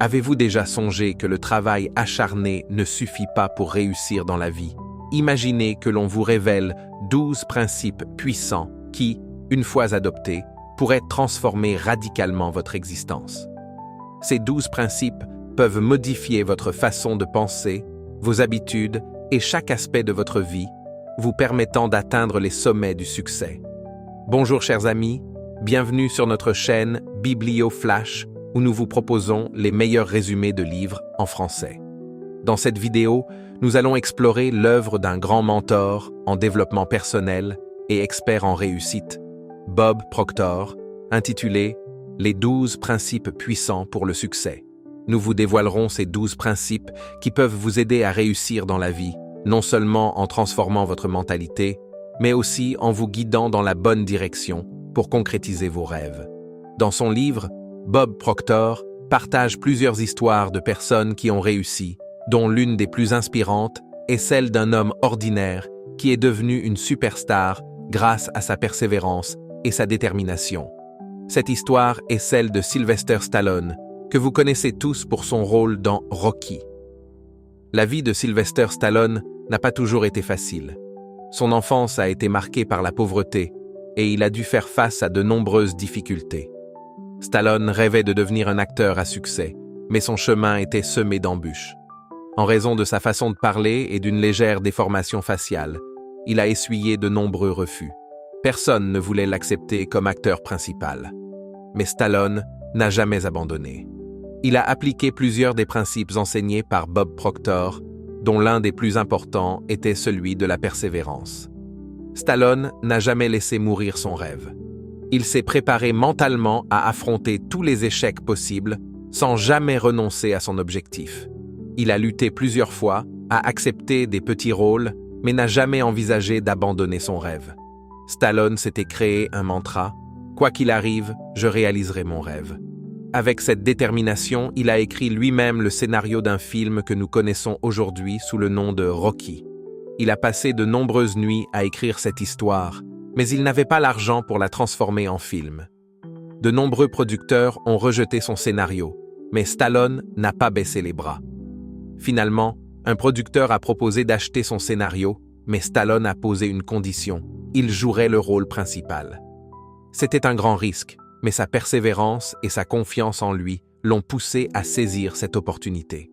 Avez-vous déjà songé que le travail acharné ne suffit pas pour réussir dans la vie? Imaginez que l'on vous révèle 12 principes puissants qui, une fois adoptés, pourraient transformer radicalement votre existence. Ces 12 principes peuvent modifier votre façon de penser, vos habitudes et chaque aspect de votre vie, vous permettant d'atteindre les sommets du succès. Bonjour chers amis, bienvenue sur notre chaîne Biblio Flash, où nous vous proposons les meilleurs résumés de livres en français. Dans cette vidéo, nous allons explorer l'œuvre d'un grand mentor en développement personnel et expert en réussite, Bob Proctor, intitulé « Les 12 principes puissants pour le succès ». Nous vous dévoilerons ces 12 principes qui peuvent vous aider à réussir dans la vie, non seulement en transformant votre mentalité, mais aussi en vous guidant dans la bonne direction pour concrétiser vos rêves. Dans son livre, Bob Proctor partage plusieurs histoires de personnes qui ont réussi, dont l'une des plus inspirantes est celle d'un homme ordinaire qui est devenu une superstar grâce à sa persévérance et sa détermination. Cette histoire est celle de Sylvester Stallone, que vous connaissez tous pour son rôle dans Rocky. La vie de Sylvester Stallone n'a pas toujours été facile. Son enfance a été marquée par la pauvreté et il a dû faire face à de nombreuses difficultés. Stallone rêvait de devenir un acteur à succès, mais son chemin était semé d'embûches. En raison de sa façon de parler et d'une légère déformation faciale, il a essuyé de nombreux refus. Personne ne voulait l'accepter comme acteur principal. Mais Stallone n'a jamais abandonné. Il a appliqué plusieurs des principes enseignés par Bob Proctor, dont l'un des plus importants était celui de la persévérance. Stallone n'a jamais laissé mourir son rêve. Il s'est préparé mentalement à affronter tous les échecs possibles sans jamais renoncer à son objectif. Il a lutté plusieurs fois, a accepté des petits rôles, mais n'a jamais envisagé d'abandonner son rêve. Stallone s'était créé un mantra « Quoi qu'il arrive, je réaliserai mon rêve ». Avec cette détermination, il a écrit lui-même le scénario d'un film que nous connaissons aujourd'hui sous le nom de Rocky. Il a passé de nombreuses nuits à écrire cette histoire, mais il n'avait pas l'argent pour la transformer en film. De nombreux producteurs ont rejeté son scénario, mais Stallone n'a pas baissé les bras. Finalement, un producteur a proposé d'acheter son scénario, mais Stallone a posé une condition. Il jouerait le rôle principal. C'était un grand risque, mais sa persévérance et sa confiance en lui l'ont poussé à saisir cette opportunité.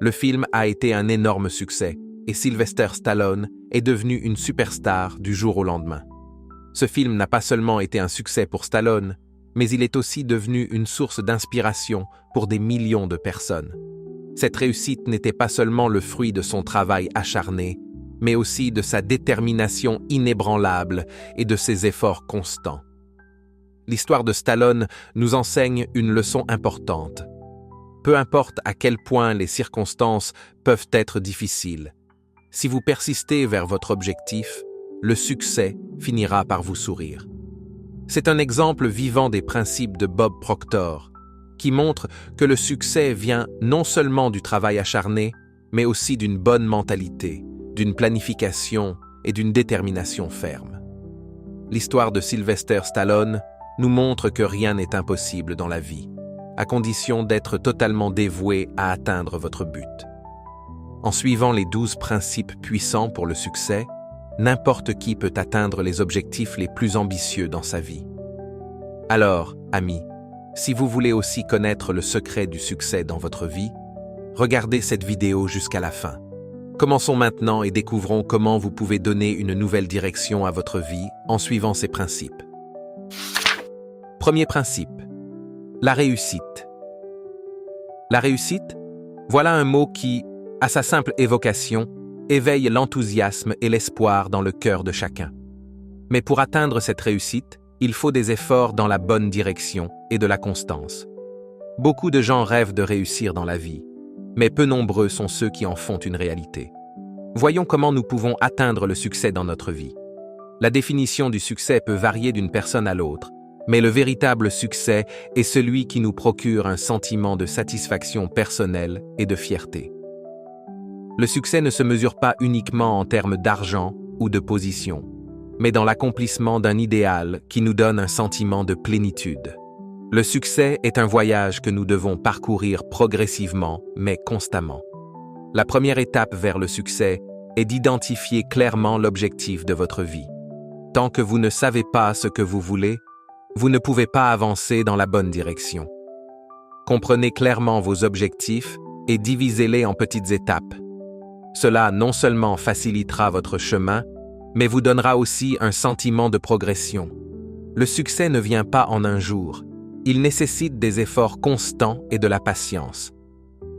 Le film a été un énorme succès et Sylvester Stallone est devenu une superstar du jour au lendemain. Ce film n'a pas seulement été un succès pour Stallone, mais il est aussi devenu une source d'inspiration pour des millions de personnes. Cette réussite n'était pas seulement le fruit de son travail acharné, mais aussi de sa détermination inébranlable et de ses efforts constants. L'histoire de Stallone nous enseigne une leçon importante. Peu importe à quel point les circonstances peuvent être difficiles, si vous persistez vers votre objectif, le succès finira par vous sourire. C'est un exemple vivant des principes de Bob Proctor, qui montre que le succès vient non seulement du travail acharné, mais aussi d'une bonne mentalité, d'une planification et d'une détermination ferme. L'histoire de Sylvester Stallone nous montre que rien n'est impossible dans la vie, à condition d'être totalement dévoué à atteindre votre but. En suivant les 12 principes puissants pour le succès, n'importe qui peut atteindre les objectifs les plus ambitieux dans sa vie. Alors, amis, si vous voulez aussi connaître le secret du succès dans votre vie, regardez cette vidéo jusqu'à la fin. Commençons maintenant et découvrons comment vous pouvez donner une nouvelle direction à votre vie en suivant ces principes. Premier principe, la réussite. La réussite, voilà un mot qui, à sa simple évocation, éveille l'enthousiasme et l'espoir dans le cœur de chacun. Mais pour atteindre cette réussite, il faut des efforts dans la bonne direction et de la constance. Beaucoup de gens rêvent de réussir dans la vie, mais peu nombreux sont ceux qui en font une réalité. Voyons comment nous pouvons atteindre le succès dans notre vie. La définition du succès peut varier d'une personne à l'autre, mais le véritable succès est celui qui nous procure un sentiment de satisfaction personnelle et de fierté. Le succès ne se mesure pas uniquement en termes d'argent ou de position, mais dans l'accomplissement d'un idéal qui nous donne un sentiment de plénitude. Le succès est un voyage que nous devons parcourir progressivement, mais constamment. La première étape vers le succès est d'identifier clairement l'objectif de votre vie. Tant que vous ne savez pas ce que vous voulez, vous ne pouvez pas avancer dans la bonne direction. Comprenez clairement vos objectifs et divisez-les en petites étapes. Cela non seulement facilitera votre chemin, mais vous donnera aussi un sentiment de progression. Le succès ne vient pas en un jour. Il nécessite des efforts constants et de la patience.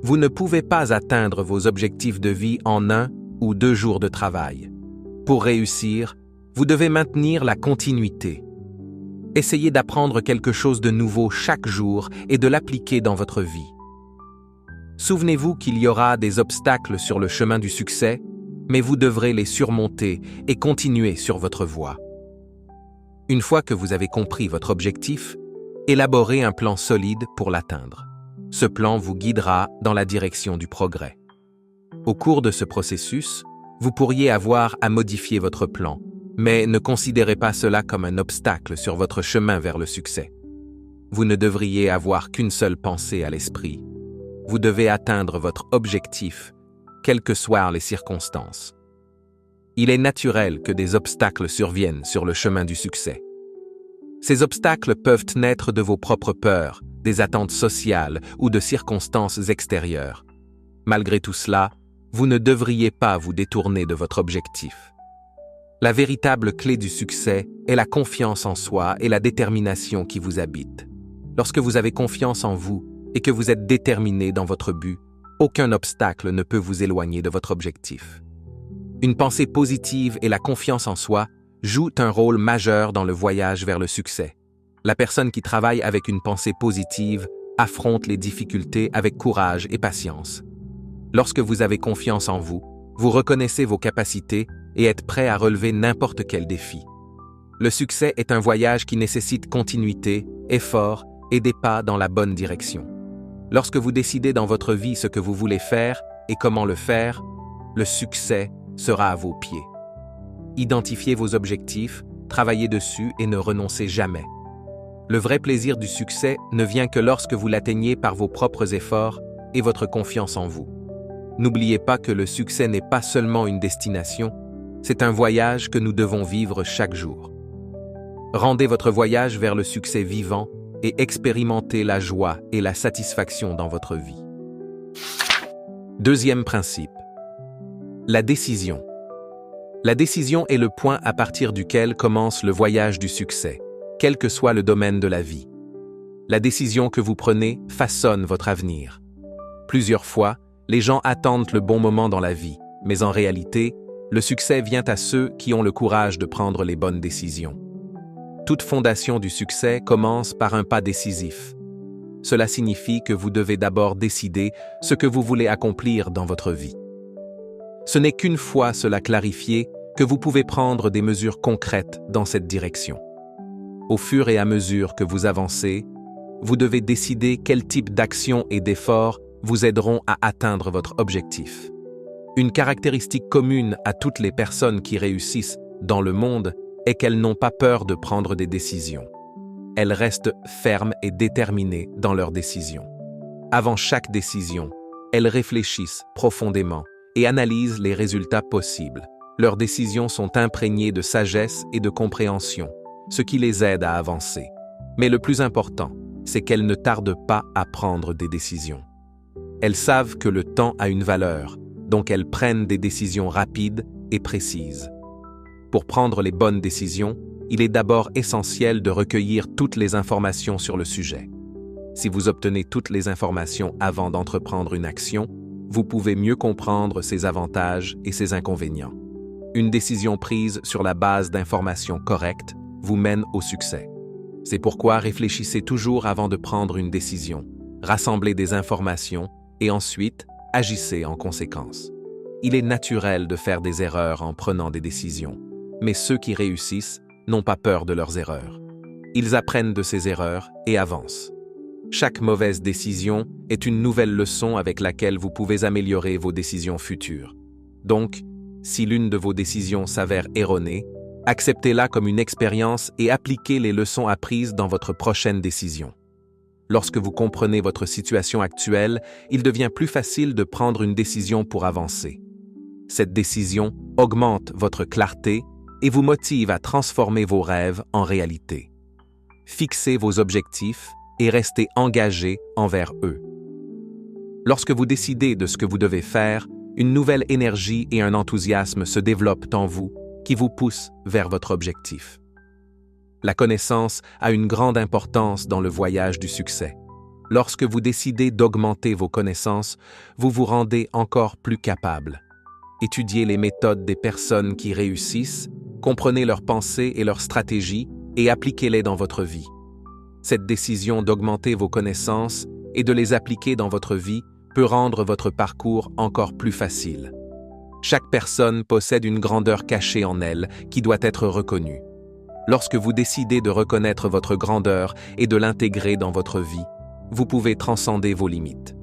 Vous ne pouvez pas atteindre vos objectifs de vie en 1 ou 2 jours de travail. Pour réussir, vous devez maintenir la continuité. Essayez d'apprendre quelque chose de nouveau chaque jour et de l'appliquer dans votre vie. Souvenez-vous qu'il y aura des obstacles sur le chemin du succès, mais vous devrez les surmonter et continuer sur votre voie. Une fois que vous avez compris votre objectif, élaborez un plan solide pour l'atteindre. Ce plan vous guidera dans la direction du progrès. Au cours de ce processus, vous pourriez avoir à modifier votre plan, mais ne considérez pas cela comme un obstacle sur votre chemin vers le succès. Vous ne devriez avoir qu'une seule pensée à l'esprit. Vous devez atteindre votre objectif, quelles que soient les circonstances. Il est naturel que des obstacles surviennent sur le chemin du succès. Ces obstacles peuvent naître de vos propres peurs, des attentes sociales ou de circonstances extérieures. Malgré tout cela, vous ne devriez pas vous détourner de votre objectif. La véritable clé du succès est la confiance en soi et la détermination qui vous habite. Lorsque vous avez confiance en vous et que vous êtes déterminé dans votre but, aucun obstacle ne peut vous éloigner de votre objectif. Une pensée positive et la confiance en soi jouent un rôle majeur dans le voyage vers le succès. La personne qui travaille avec une pensée positive affronte les difficultés avec courage et patience. Lorsque vous avez confiance en vous, vous reconnaissez vos capacités et êtes prêt à relever n'importe quel défi. Le succès est un voyage qui nécessite continuité, effort et des pas dans la bonne direction. Lorsque vous décidez dans votre vie ce que vous voulez faire et comment le faire, le succès sera à vos pieds. Identifiez vos objectifs, travaillez dessus et ne renoncez jamais. Le vrai plaisir du succès ne vient que lorsque vous l'atteignez par vos propres efforts et votre confiance en vous. N'oubliez pas que le succès n'est pas seulement une destination, c'est un voyage que nous devons vivre chaque jour. Rendez votre voyage vers le succès vivant et expérimentez la joie et la satisfaction dans votre vie. Deuxième principe. La décision. La décision est le point à partir duquel commence le voyage du succès, quel que soit le domaine de la vie. La décision que vous prenez façonne votre avenir. Plusieurs fois, les gens attendent le bon moment dans la vie, mais en réalité, le succès vient à ceux qui ont le courage de prendre les bonnes décisions. Toute fondation du succès commence par un pas décisif. Cela signifie que vous devez d'abord décider ce que vous voulez accomplir dans votre vie. Ce n'est qu'une fois cela clarifié que vous pouvez prendre des mesures concrètes dans cette direction. Au fur et à mesure que vous avancez, vous devez décider quel type d'action et d'effort vous aideront à atteindre votre objectif. Une caractéristique commune à toutes les personnes qui réussissent dans le monde est qu'elles n'ont pas peur de prendre des décisions. Elles restent fermes et déterminées dans leurs décisions. Avant chaque décision, elles réfléchissent profondément et analysent les résultats possibles. Leurs décisions sont imprégnées de sagesse et de compréhension, ce qui les aide à avancer. Mais le plus important, c'est qu'elles ne tardent pas à prendre des décisions. Elles savent que le temps a une valeur, donc elles prennent des décisions rapides et précises. Pour prendre les bonnes décisions, il est d'abord essentiel de recueillir toutes les informations sur le sujet. Si vous obtenez toutes les informations avant d'entreprendre une action, vous pouvez mieux comprendre ses avantages et ses inconvénients. Une décision prise sur la base d'informations correctes vous mène au succès. C'est pourquoi réfléchissez toujours avant de prendre une décision, rassemblez des informations et ensuite agissez en conséquence. Il est naturel de faire des erreurs en prenant des décisions, mais ceux qui réussissent n'ont pas peur de leurs erreurs. Ils apprennent de ces erreurs et avancent. Chaque mauvaise décision est une nouvelle leçon avec laquelle vous pouvez améliorer vos décisions futures. Donc, si l'une de vos décisions s'avère erronée, acceptez-la comme une expérience et appliquez les leçons apprises dans votre prochaine décision. Lorsque vous comprenez votre situation actuelle, il devient plus facile de prendre une décision pour avancer. Cette décision augmente votre clarté et vous motive à transformer vos rêves en réalité. Fixez vos objectifs et restez engagé envers eux. Lorsque vous décidez de ce que vous devez faire, une nouvelle énergie et un enthousiasme se développent en vous qui vous poussent vers votre objectif. La connaissance a une grande importance dans le voyage du succès. Lorsque vous décidez d'augmenter vos connaissances, vous vous rendez encore plus capable. Étudiez les méthodes des personnes qui réussissent, comprenez leurs pensées et leurs stratégies et appliquez-les dans votre vie. Cette décision d'augmenter vos connaissances et de les appliquer dans votre vie peut rendre votre parcours encore plus facile. Chaque personne possède une grandeur cachée en elle qui doit être reconnue. Lorsque vous décidez de reconnaître votre grandeur et de l'intégrer dans votre vie, vous pouvez transcender vos limites.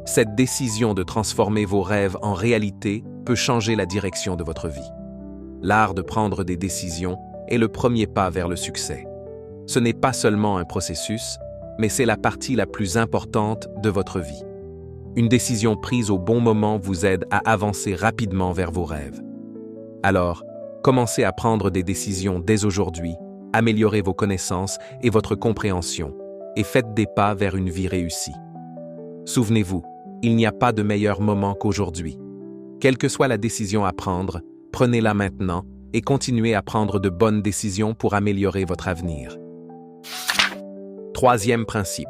Cette décision de transformer vos rêves en réalité peut changer la direction de votre vie. L'art de prendre des décisions est le premier pas vers le succès. Ce n'est pas seulement un processus, mais c'est la partie la plus importante de votre vie. Une décision prise au bon moment vous aide à avancer rapidement vers vos rêves. Alors, commencez à prendre des décisions dès aujourd'hui, améliorez vos connaissances et votre compréhension, et faites des pas vers une vie réussie. Souvenez-vous, il n'y a pas de meilleur moment qu'aujourd'hui. Quelle que soit la décision à prendre, prenez-la maintenant et continuez à prendre de bonnes décisions pour améliorer votre avenir. Troisième principe,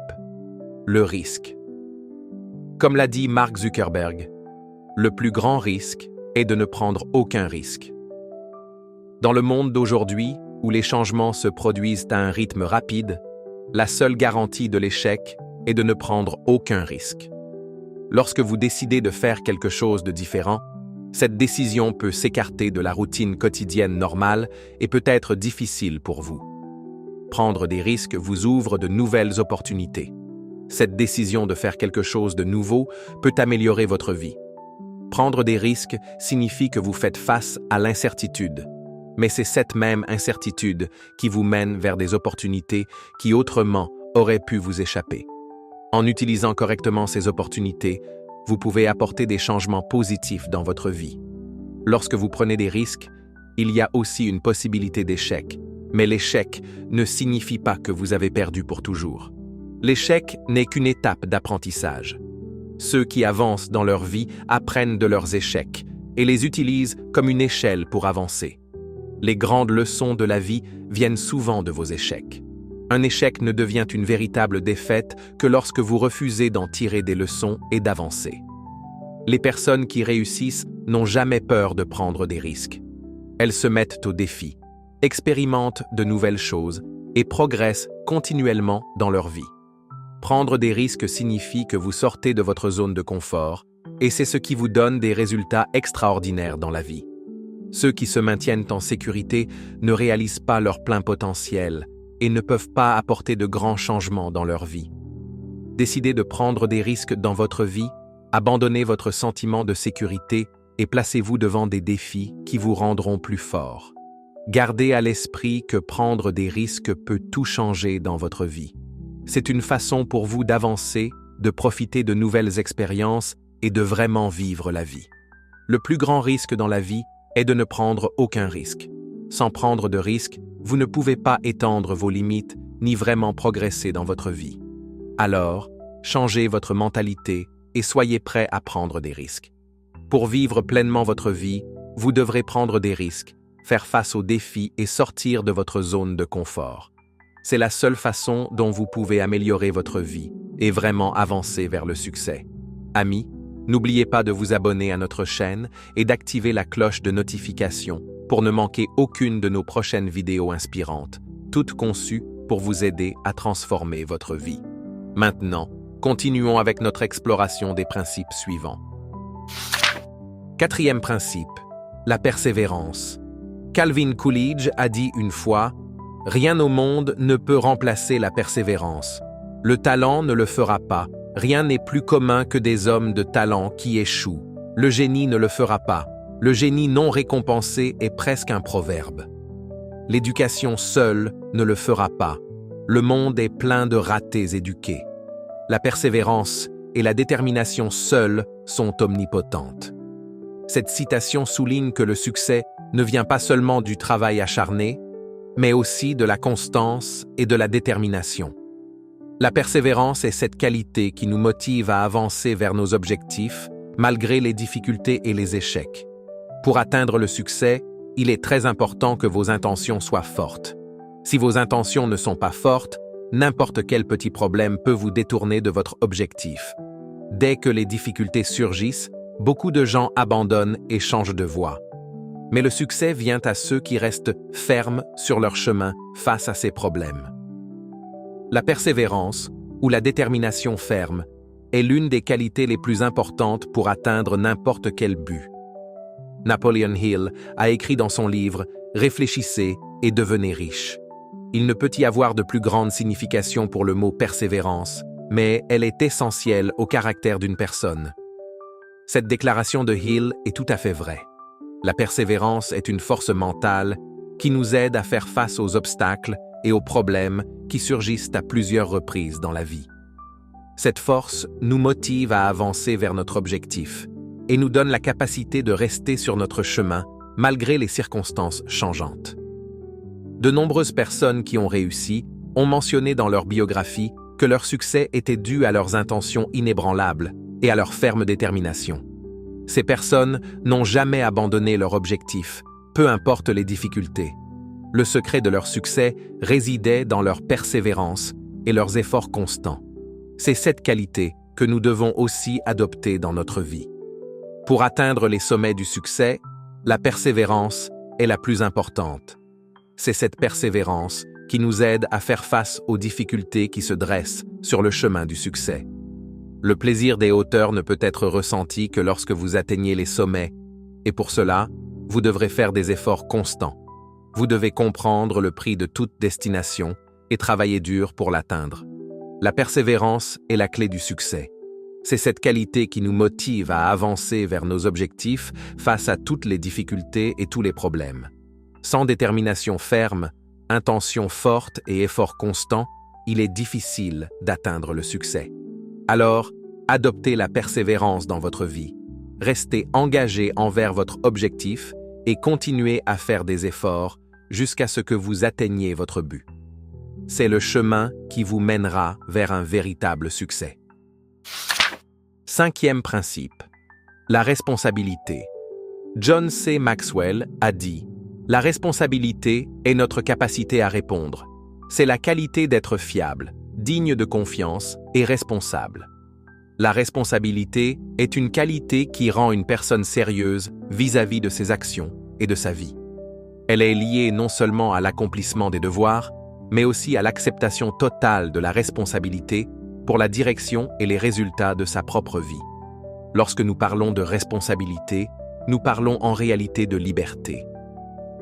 le risque. Comme l'a dit Mark Zuckerberg, le plus grand risque est de ne prendre aucun risque. Dans le monde d'aujourd'hui, où les changements se produisent à un rythme rapide, la seule garantie de l'échec est de ne prendre aucun risque. Lorsque vous décidez de faire quelque chose de différent, cette décision peut s'écarter de la routine quotidienne normale et peut être difficile pour vous. Prendre des risques vous ouvre de nouvelles opportunités. Cette décision de faire quelque chose de nouveau peut améliorer votre vie. Prendre des risques signifie que vous faites face à l'incertitude. Mais c'est cette même incertitude qui vous mène vers des opportunités qui autrement auraient pu vous échapper. En utilisant correctement ces opportunités, vous pouvez apporter des changements positifs dans votre vie. Lorsque vous prenez des risques, il y a aussi une possibilité d'échec, mais l'échec ne signifie pas que vous avez perdu pour toujours. L'échec n'est qu'une étape d'apprentissage. Ceux qui avancent dans leur vie apprennent de leurs échecs et les utilisent comme une échelle pour avancer. Les grandes leçons de la vie viennent souvent de vos échecs. Un échec ne devient une véritable défaite que lorsque vous refusez d'en tirer des leçons et d'avancer. Les personnes qui réussissent n'ont jamais peur de prendre des risques. Elles se mettent au défi, expérimentent de nouvelles choses et progressent continuellement dans leur vie. Prendre des risques signifie que vous sortez de votre zone de confort et c'est ce qui vous donne des résultats extraordinaires dans la vie. Ceux qui se maintiennent en sécurité ne réalisent pas leur plein potentiel et ne peuvent pas apporter de grands changements dans leur vie. Décidez de prendre des risques dans votre vie, abandonnez votre sentiment de sécurité et placez-vous devant des défis qui vous rendront plus fort. Gardez à l'esprit que prendre des risques peut tout changer dans votre vie. C'est une façon pour vous d'avancer, de profiter de nouvelles expériences et de vraiment vivre la vie. Le plus grand risque dans la vie est de ne prendre aucun risque. Sans prendre de risque, vous ne pouvez pas étendre vos limites ni vraiment progresser dans votre vie. Alors, changez votre mentalité et soyez prêt à prendre des risques. Pour vivre pleinement votre vie, vous devrez prendre des risques, faire face aux défis et sortir de votre zone de confort. C'est la seule façon dont vous pouvez améliorer votre vie et vraiment avancer vers le succès. Amis, n'oubliez pas de vous abonner à notre chaîne et d'activer la cloche de notification pour ne manquer aucune de nos prochaines vidéos inspirantes, toutes conçues pour vous aider à transformer votre vie. Maintenant, continuons avec notre exploration des principes suivants. Quatrième principe, la persévérance. Calvin Coolidge a dit une fois « Rien au monde ne peut remplacer la persévérance. Le talent ne le fera pas. Rien n'est plus commun que des hommes de talent qui échouent. Le génie ne le fera pas. Le génie non récompensé est presque un proverbe. L'éducation seule ne le fera pas. Le monde est plein de ratés éduqués. La persévérance et la détermination seules sont omnipotentes. Cette citation souligne que le succès ne vient pas seulement du travail acharné, mais aussi de la constance et de la détermination. La persévérance est cette qualité qui nous motive à avancer vers nos objectifs, malgré les difficultés et les échecs. Pour atteindre le succès, il est très important que vos intentions soient fortes. Si vos intentions ne sont pas fortes, n'importe quel petit problème peut vous détourner de votre objectif. Dès que les difficultés surgissent, beaucoup de gens abandonnent et changent de voie. Mais le succès vient à ceux qui restent fermes sur leur chemin face à ces problèmes. La persévérance, ou la détermination ferme, est l'une des qualités les plus importantes pour atteindre n'importe quel but. Napoleon Hill a écrit dans son livre « Réfléchissez et devenez riche ». Il ne peut y avoir de plus grande signification pour le mot persévérance, mais elle est essentielle au caractère d'une personne. Cette déclaration de Hill est tout à fait vraie. La persévérance est une force mentale qui nous aide à faire face aux obstacles et aux problèmes qui surgissent à plusieurs reprises dans la vie. Cette force nous motive à avancer vers notre objectif et nous donne la capacité de rester sur notre chemin malgré les circonstances changeantes. De nombreuses personnes qui ont réussi ont mentionné dans leur biographie que leur succès était dû à leurs intentions inébranlables et à leur ferme détermination. Ces personnes n'ont jamais abandonné leur objectif, peu importe les difficultés. Le secret de leur succès résidait dans leur persévérance et leurs efforts constants. C'est cette qualité que nous devons aussi adopter dans notre vie. Pour atteindre les sommets du succès, la persévérance est la plus importante. C'est cette persévérance qui nous aide à faire face aux difficultés qui se dressent sur le chemin du succès. Le plaisir des hauteurs ne peut être ressenti que lorsque vous atteignez les sommets, et pour cela, vous devrez faire des efforts constants. Vous devez comprendre le prix de toute destination et travailler dur pour l'atteindre. La persévérance est la clé du succès. C'est cette qualité qui nous motive à avancer vers nos objectifs face à toutes les difficultés et tous les problèmes. Sans détermination ferme, intention forte et effort constant, il est difficile d'atteindre le succès. Alors, adoptez la persévérance dans votre vie. Restez engagé envers votre objectif et continuez à faire des efforts jusqu'à ce que vous atteigniez votre but. C'est le chemin qui vous mènera vers un véritable succès. 5e principe, la responsabilité. John C. Maxwell a dit « La responsabilité est notre capacité à répondre. C'est la qualité d'être fiable, digne de confiance et responsable. La responsabilité est une qualité qui rend une personne sérieuse vis-à-vis de ses actions et de sa vie. Elle est liée non seulement à l'accomplissement des devoirs, mais aussi à l'acceptation totale de la responsabilité pour la direction et les résultats de sa propre vie. Lorsque nous parlons de responsabilité, nous parlons en réalité de liberté.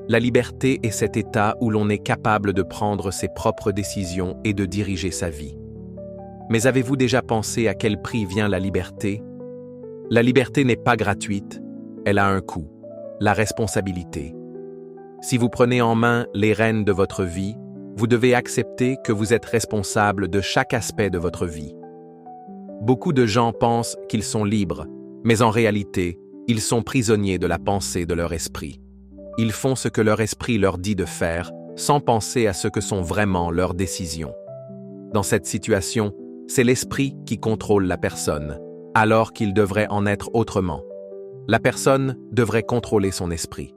La liberté est cet état où l'on est capable de prendre ses propres décisions et de diriger sa vie. Mais avez-vous déjà pensé à quel prix vient la liberté? La liberté n'est pas gratuite, elle a un coût, la responsabilité. Si vous prenez en main les rênes de votre vie, vous devez accepter que vous êtes responsable de chaque aspect de votre vie. Beaucoup de gens pensent qu'ils sont libres, mais en réalité, ils sont prisonniers de la pensée de leur esprit. Ils font ce que leur esprit leur dit de faire, sans penser à ce que sont vraiment leurs décisions. Dans cette situation, c'est l'esprit qui contrôle la personne, alors qu'il devrait en être autrement. La personne devrait contrôler son esprit.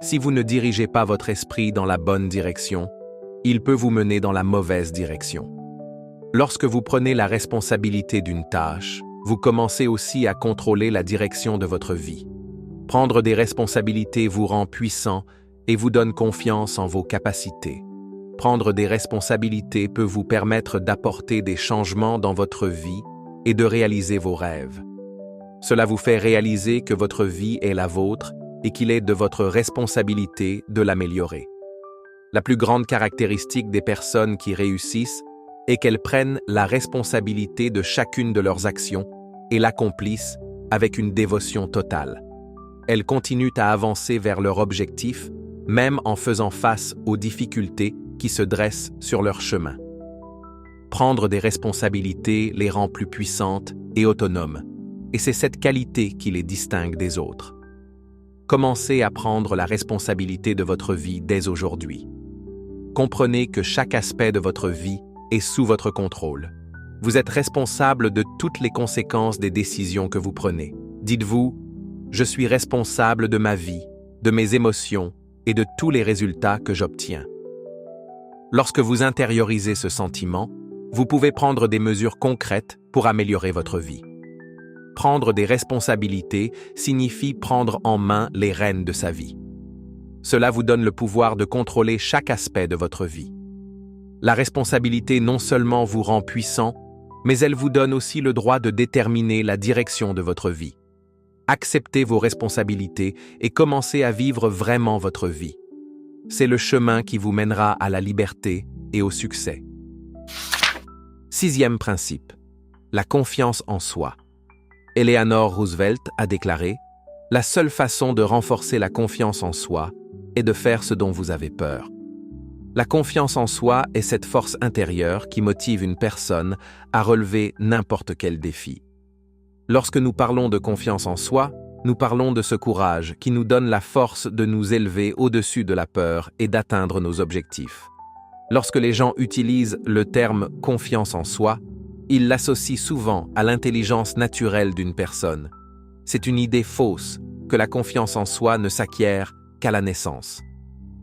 Si vous ne dirigez pas votre esprit dans la bonne direction, il peut vous mener dans la mauvaise direction. Lorsque vous prenez la responsabilité d'une tâche, vous commencez aussi à contrôler la direction de votre vie. Prendre des responsabilités vous rend puissant et vous donne confiance en vos capacités. Prendre des responsabilités peut vous permettre d'apporter des changements dans votre vie et de réaliser vos rêves. Cela vous fait réaliser que votre vie est la vôtre et qu'il est de votre responsabilité de l'améliorer. La plus grande caractéristique des personnes qui réussissent est qu'elles prennent la responsabilité de chacune de leurs actions et l'accomplissent avec une dévotion totale. Elles continuent à avancer vers leur objectif, même en faisant face aux difficultés qui se dressent sur leur chemin. prendre des responsabilités les rend plus puissantes et autonomes, et c'est cette qualité qui les distingue des autres. Commencez à prendre la responsabilité de votre vie dès aujourd'hui. Comprenez que chaque aspect de votre vie est sous votre contrôle. Vous êtes responsable de toutes les conséquences des décisions que vous prenez. Dites-vous, je suis responsable de ma vie, de mes émotions et de tous les résultats que j'obtiens. Lorsque vous intériorisez ce sentiment, vous pouvez prendre des mesures concrètes pour améliorer votre vie. Prendre des responsabilités signifie prendre en main les rênes de sa vie. Cela vous donne le pouvoir de contrôler chaque aspect de votre vie. La responsabilité non seulement vous rend puissant, mais elle vous donne aussi le droit de déterminer la direction de votre vie. Acceptez vos responsabilités et commencez à vivre vraiment votre vie. C'est le chemin qui vous mènera à la liberté et au succès. 6e principe, la confiance en soi. Eleanor Roosevelt a déclaré « La seule façon de renforcer la confiance en soi est de faire ce dont vous avez peur. » La confiance en soi est cette force intérieure qui motive une personne à relever n'importe quel défi. Lorsque nous parlons de confiance en soi, nous parlons de ce courage qui nous donne la force de nous élever au-dessus de la peur et d'atteindre nos objectifs. Lorsque les gens utilisent le terme « confiance en soi », ils l'associent souvent à l'intelligence naturelle d'une personne. C'est une idée fausse que la confiance en soi ne s'acquiert qu'à la naissance.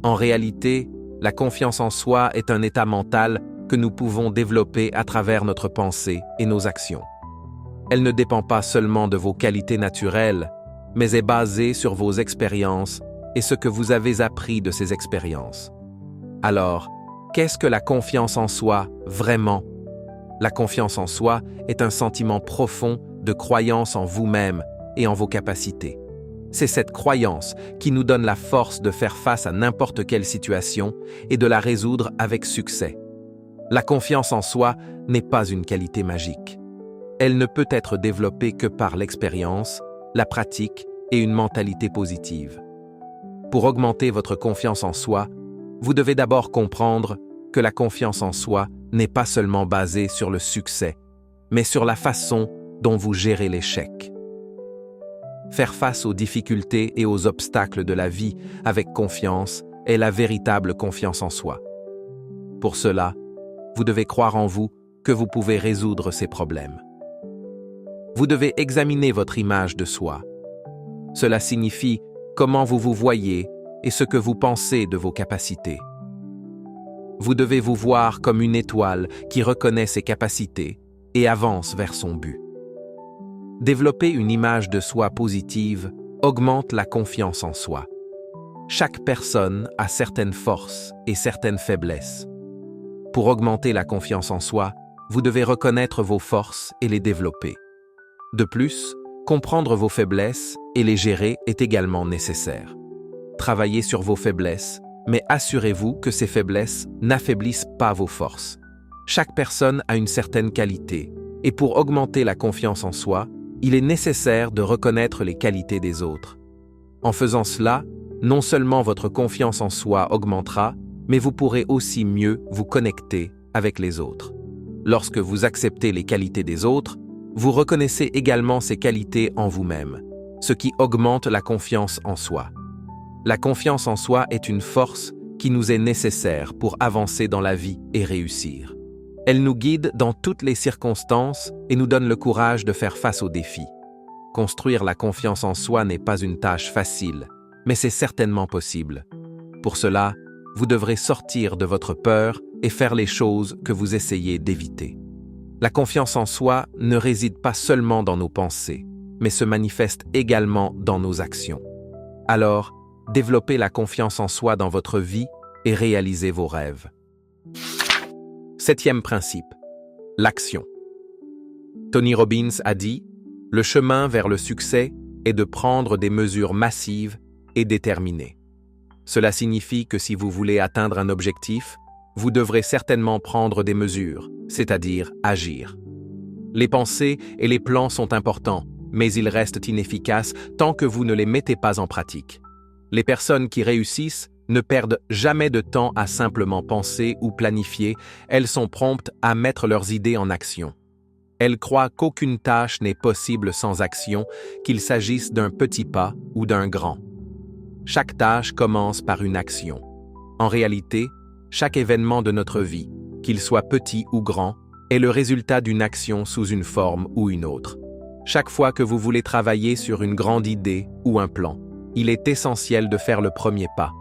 En réalité, la confiance en soi est un état mental que nous pouvons développer à travers notre pensée et nos actions. Elle ne dépend pas seulement de vos qualités naturelles, mais est basée sur vos expériences et ce que vous avez appris de ces expériences. Alors, qu'est-ce que la confiance en soi vraiment? La confiance en soi est un sentiment profond de croyance en vous-même et en vos capacités. C'est cette croyance qui nous donne la force de faire face à n'importe quelle situation et de la résoudre avec succès. La confiance en soi n'est pas une qualité magique. Elle ne peut être développée que par l'expérience, la pratique et une mentalité positive. Pour augmenter votre confiance en soi, vous devez d'abord comprendre que la confiance en soi n'est pas seulement basée sur le succès, mais sur la façon dont vous gérez l'échec. Faire face aux difficultés et aux obstacles de la vie avec confiance est la véritable confiance en soi. Pour cela, vous devez croire en vous que vous pouvez résoudre ces problèmes. Vous devez examiner votre image de soi. Cela signifie comment vous vous voyez et ce que vous pensez de vos capacités. Vous devez vous voir comme une étoile qui reconnaît ses capacités et avance vers son but. Développer une image de soi positive augmente la confiance en soi. Chaque personne a certaines forces et certaines faiblesses. Pour augmenter la confiance en soi, vous devez reconnaître vos forces et les développer. De plus, comprendre vos faiblesses et les gérer est également nécessaire. Travaillez sur vos faiblesses, mais assurez-vous que ces faiblesses n'affaiblissent pas vos forces. Chaque personne a une certaine qualité, et pour augmenter la confiance en soi, il est nécessaire de reconnaître les qualités des autres. En faisant cela, non seulement votre confiance en soi augmentera, mais vous pourrez aussi mieux vous connecter avec les autres. Lorsque vous acceptez les qualités des autres, vous reconnaissez également ces qualités en vous-même, ce qui augmente la confiance en soi. La confiance en soi est une force qui nous est nécessaire pour avancer dans la vie et réussir. Elle nous guide dans toutes les circonstances et nous donne le courage de faire face aux défis. Construire la confiance en soi n'est pas une tâche facile, mais c'est certainement possible. Pour cela, vous devrez sortir de votre peur et faire les choses que vous essayez d'éviter. La confiance en soi ne réside pas seulement dans nos pensées, mais se manifeste également dans nos actions. Alors, développez la confiance en soi dans votre vie et réalisez vos rêves. 7e principe, l'action. Tony Robbins a dit « Le chemin vers le succès est de prendre des mesures massives et déterminées. » Cela signifie que si vous voulez atteindre un objectif, vous devrez certainement prendre des mesures, c'est-à-dire agir. Les pensées et les plans sont importants, mais ils restent inefficaces tant que vous ne les mettez pas en pratique. Les personnes qui réussissent ne perdent jamais de temps à simplement penser ou planifier, elles sont promptes à mettre leurs idées en action. Elles croient qu'aucune tâche n'est possible sans action, qu'il s'agisse d'un petit pas ou d'un grand. Chaque tâche commence par une action. En réalité, chaque événement de notre vie, qu'il soit petit ou grand, est le résultat d'une action sous une forme ou une autre. Chaque fois que vous voulez travailler sur une grande idée ou un plan, il est essentiel de faire le premier pas.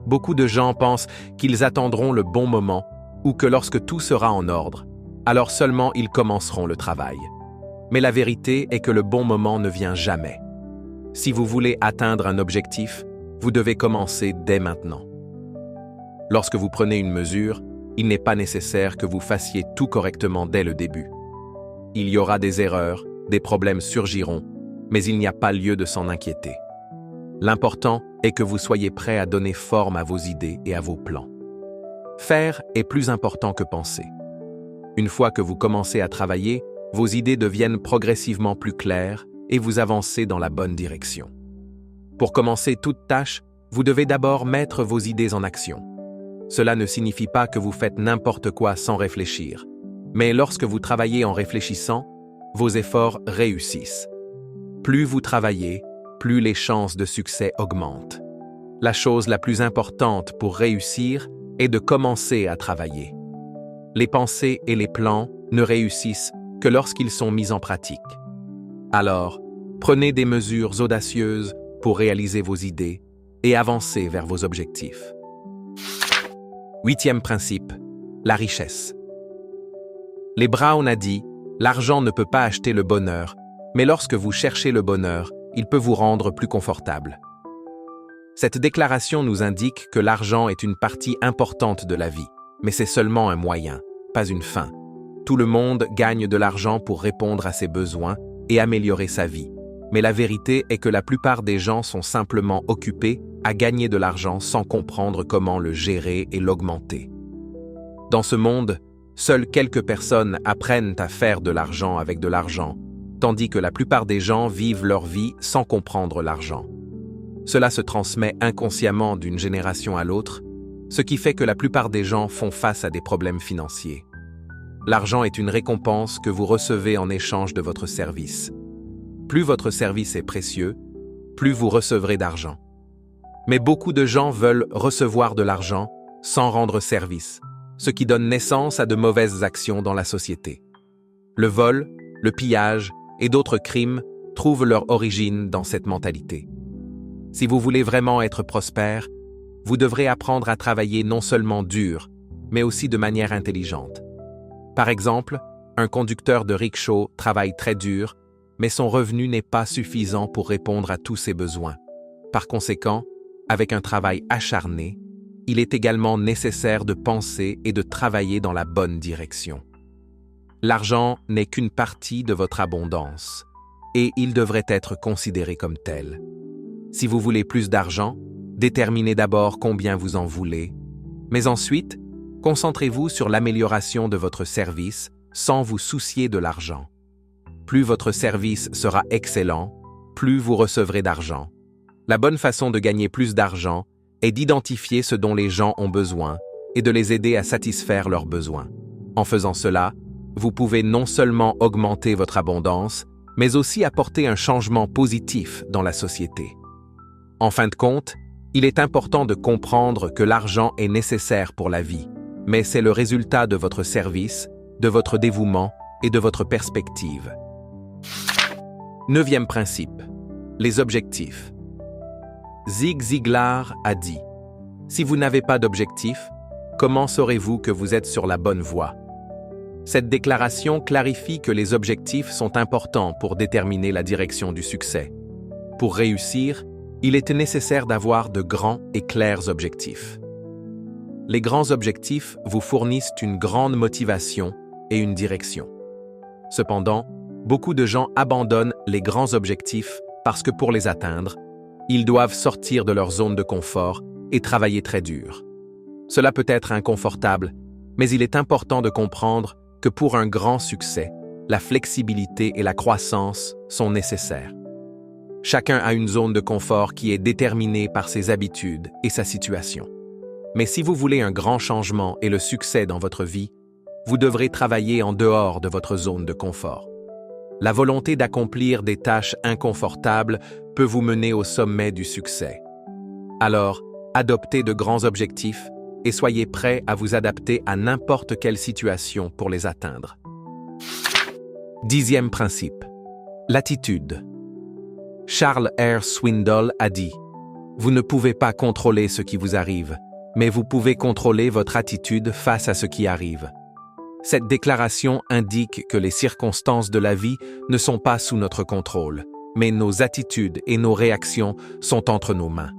Beaucoup de gens pensent qu'ils attendront le bon moment ou que lorsque tout sera en ordre, alors seulement ils commenceront le travail. Mais la vérité est que le bon moment ne vient jamais. Si vous voulez atteindre un objectif, vous devez commencer dès maintenant. Lorsque vous prenez une mesure, il n'est pas nécessaire que vous fassiez tout correctement dès le début. Il y aura des erreurs, des problèmes surgiront, mais il n'y a pas lieu de s'en inquiéter. L'important est que vous soyez prêt à donner forme à vos idées et à vos plans. Faire est plus important que penser. Une fois que vous commencez à travailler, vos idées deviennent progressivement plus claires et vous avancez dans la bonne direction. Pour commencer toute tâche, vous devez d'abord mettre vos idées en action. Cela ne signifie pas que vous faites n'importe quoi sans réfléchir, mais lorsque vous travaillez en réfléchissant, vos efforts réussissent. Plus vous travaillez, plus les chances de succès augmentent. La chose la plus importante pour réussir est de commencer à travailler. Les pensées et les plans ne réussissent que lorsqu'ils sont mis en pratique. Alors, prenez des mesures audacieuses pour réaliser vos idées et avancer vers vos objectifs. 8e principe, la richesse. Les Brown a dit, l'argent ne peut pas acheter le bonheur, mais lorsque vous cherchez le bonheur, il peut vous rendre plus confortable. Cette déclaration nous indique que l'argent est une partie importante de la vie, mais c'est seulement un moyen, pas une fin. Tout le monde gagne de l'argent pour répondre à ses besoins et améliorer sa vie. Mais la vérité est que la plupart des gens sont simplement occupés à gagner de l'argent sans comprendre comment le gérer et l'augmenter. Dans ce monde, seules quelques personnes apprennent à faire de l'argent avec de l'argent, tandis que la plupart des gens vivent leur vie sans comprendre l'argent. Cela se transmet inconsciemment d'une génération à l'autre, ce qui fait que la plupart des gens font face à des problèmes financiers. L'argent est une récompense que vous recevez en échange de votre service. Plus votre service est précieux, plus vous recevrez d'argent. Mais beaucoup de gens veulent recevoir de l'argent sans rendre service, ce qui donne naissance à de mauvaises actions dans la société. Le vol, le pillage et d'autres crimes trouvent leur origine dans cette mentalité. Si vous voulez vraiment être prospère, vous devrez apprendre à travailler non seulement dur, mais aussi de manière intelligente. Par exemple, un conducteur de rickshaw travaille très dur, mais son revenu n'est pas suffisant pour répondre à tous ses besoins. Par conséquent, avec un travail acharné, il est également nécessaire de penser et de travailler dans la bonne direction. L'argent n'est qu'une partie de votre abondance, et il devrait être considéré comme tel. Si vous voulez plus d'argent, déterminez d'abord combien vous en voulez, mais ensuite, concentrez-vous sur l'amélioration de votre service sans vous soucier de l'argent. Plus votre service sera excellent, plus vous recevrez d'argent. La bonne façon de gagner plus d'argent est d'identifier ce dont les gens ont besoin et de les aider à satisfaire leurs besoins. En faisant cela, vous pouvez non seulement augmenter votre abondance, mais aussi apporter un changement positif dans la société. En fin de compte, il est important de comprendre que l'argent est nécessaire pour la vie, mais c'est le résultat de votre service, de votre dévouement et de votre perspective. 9e principe, les objectifs. Zig Ziglar a dit « Si vous n'avez pas d'objectif, comment saurez-vous que vous êtes sur la bonne voie ?» Cette déclaration clarifie que les objectifs sont importants pour déterminer la direction du succès. Pour réussir, il est nécessaire d'avoir de grands et clairs objectifs. Les grands objectifs vous fournissent une grande motivation et une direction. Cependant, beaucoup de gens abandonnent les grands objectifs parce que pour les atteindre, ils doivent sortir de leur zone de confort et travailler très dur. Cela peut être inconfortable, mais il est important de comprendre que pour un grand succès, la flexibilité et la croissance sont nécessaires. Chacun a une zone de confort qui est déterminée par ses habitudes et sa situation. Mais si vous voulez un grand changement et le succès dans votre vie, vous devrez travailler en dehors de votre zone de confort. La volonté d'accomplir des tâches inconfortables peut vous mener au sommet du succès. Alors, adoptez de grands objectifs et soyez prêts à vous adapter à n'importe quelle situation pour les atteindre. 10e principe. L'attitude. Charles R. Swindoll a dit « Vous ne pouvez pas contrôler ce qui vous arrive, mais vous pouvez contrôler votre attitude face à ce qui arrive. » Cette déclaration indique que les circonstances de la vie ne sont pas sous notre contrôle, mais nos attitudes et nos réactions sont entre nos mains.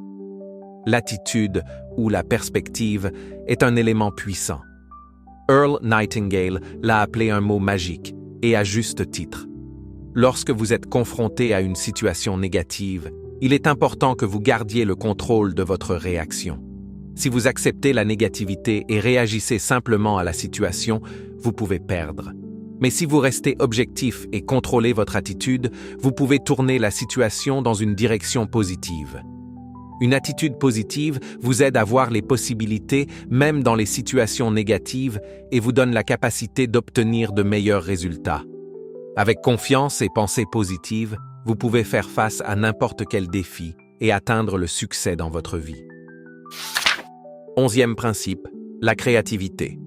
L'attitude ou la perspective est un élément puissant. Earl Nightingale l'a appelé un mot magique, et à juste titre. Lorsque vous êtes confronté à une situation négative, il est important que vous gardiez le contrôle de votre réaction. Si vous acceptez la négativité et réagissez simplement à la situation, vous pouvez perdre. Mais si vous restez objectif et contrôlez votre attitude, vous pouvez tourner la situation dans une direction positive. Une attitude positive vous aide à voir les possibilités même dans les situations négatives et vous donne la capacité d'obtenir de meilleurs résultats. Avec confiance et pensée positive, vous pouvez faire face à n'importe quel défi et atteindre le succès dans votre vie. 11e principe, la créativité.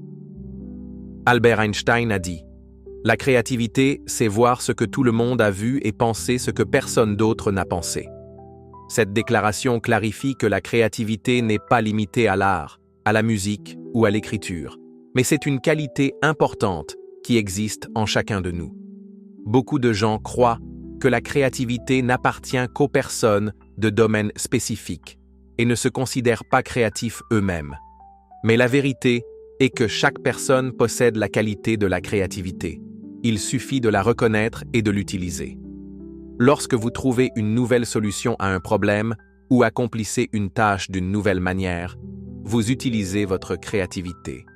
Albert Einstein a dit « La créativité, c'est voir ce que tout le monde a vu et penser ce que personne d'autre n'a pensé. » Cette déclaration clarifie que la créativité n'est pas limitée à l'art, à la musique ou à l'écriture, mais c'est une qualité importante qui existe en chacun de nous. Beaucoup de gens croient que la créativité n'appartient qu'aux personnes de domaines spécifiques et ne se considèrent pas créatifs eux-mêmes. Mais la vérité est que chaque personne possède la qualité de la créativité. Il suffit de la reconnaître et de l'utiliser. Lorsque vous trouvez une nouvelle solution à un problème ou accomplissez une tâche d'une nouvelle manière, vous utilisez votre créativité.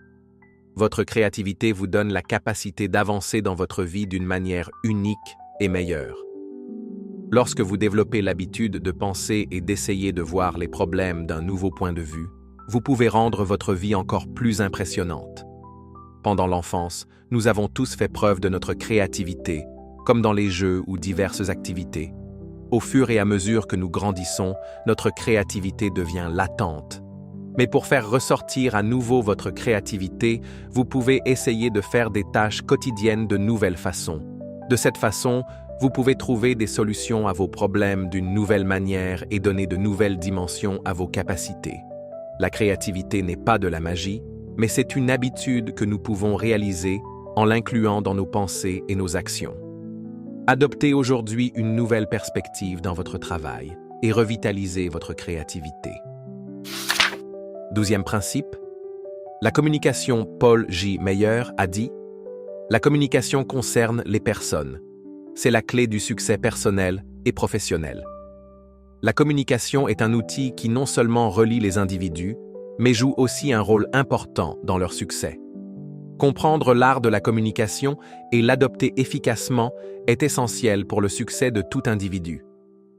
Votre créativité vous donne la capacité d'avancer dans votre vie d'une manière unique et meilleure. Lorsque vous développez l'habitude de penser et d'essayer de voir les problèmes d'un nouveau point de vue, vous pouvez rendre votre vie encore plus impressionnante. Pendant l'enfance, nous avons tous fait preuve de notre créativité, comme dans les jeux ou diverses activités. Au fur et à mesure que nous grandissons, notre créativité devient latente. Mais pour faire ressortir à nouveau votre créativité, vous pouvez essayer de faire des tâches quotidiennes de nouvelles façons. De cette façon, vous pouvez trouver des solutions à vos problèmes d'une nouvelle manière et donner de nouvelles dimensions à vos capacités. La créativité n'est pas de la magie, mais c'est une habitude que nous pouvons réaliser en l'incluant dans nos pensées et nos actions. Adoptez aujourd'hui une nouvelle perspective dans votre travail et revitalisez votre créativité. 12e principe. La communication. Paul J. Meyer a dit « La communication concerne les personnes. C'est la clé du succès personnel et professionnel. » La communication est un outil qui non seulement relie les individus, mais joue aussi un rôle important dans leur succès. Comprendre l'art de la communication et l'adopter efficacement est essentiel pour le succès de tout individu.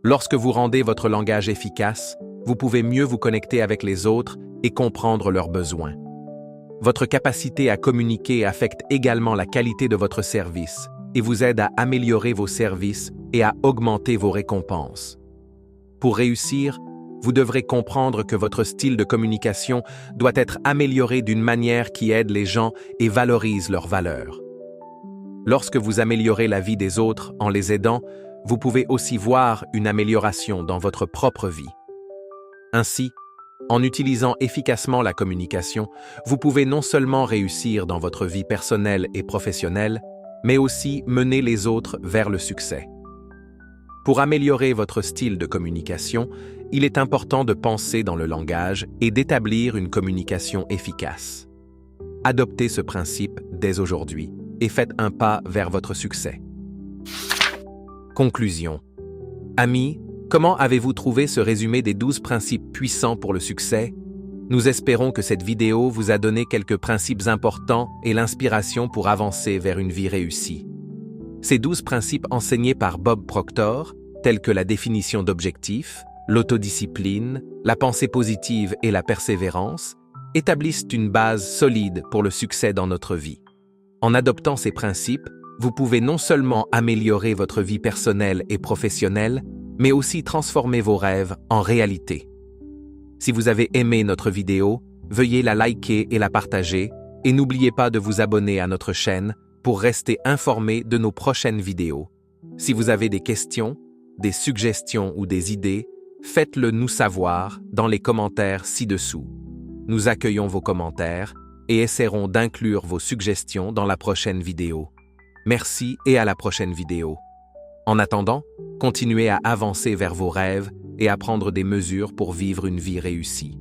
Lorsque vous rendez votre langage efficace, vous pouvez mieux vous connecter avec les autres et comprendre leurs besoins. Votre capacité à communiquer affecte également la qualité de votre service et vous aide à améliorer vos services et à augmenter vos récompenses. Pour réussir, vous devrez comprendre que votre style de communication doit être amélioré d'une manière qui aide les gens et valorise leurs valeurs. Lorsque vous améliorez la vie des autres en les aidant, vous pouvez aussi voir une amélioration dans votre propre vie. Ainsi, en utilisant efficacement la communication, vous pouvez non seulement réussir dans votre vie personnelle et professionnelle, mais aussi mener les autres vers le succès. Pour améliorer votre style de communication, il est important de penser dans le langage et d'établir une communication efficace. Adoptez ce principe dès aujourd'hui et faites un pas vers votre succès. Conclusion. Amis, comment avez-vous trouvé ce résumé des 12 principes puissants pour le succès? Nous espérons que cette vidéo vous a donné quelques principes importants et l'inspiration pour avancer vers une vie réussie. Ces 12 principes enseignés par Bob Proctor, tels que la définition d'objectifs, l'autodiscipline, la pensée positive et la persévérance, établissent une base solide pour le succès dans notre vie. En adoptant ces principes, vous pouvez non seulement améliorer votre vie personnelle et professionnelle, mais aussi transformer vos rêves en réalité. Si vous avez aimé notre vidéo, veuillez la liker et la partager, et n'oubliez pas de vous abonner à notre chaîne pour rester informé de nos prochaines vidéos. Si vous avez des questions, des suggestions ou des idées, faites-le nous savoir dans les commentaires ci-dessous. Nous accueillons vos commentaires et essaierons d'inclure vos suggestions dans la prochaine vidéo. Merci et à la prochaine vidéo. En attendant, continuez à avancer vers vos rêves et à prendre des mesures pour vivre une vie réussie.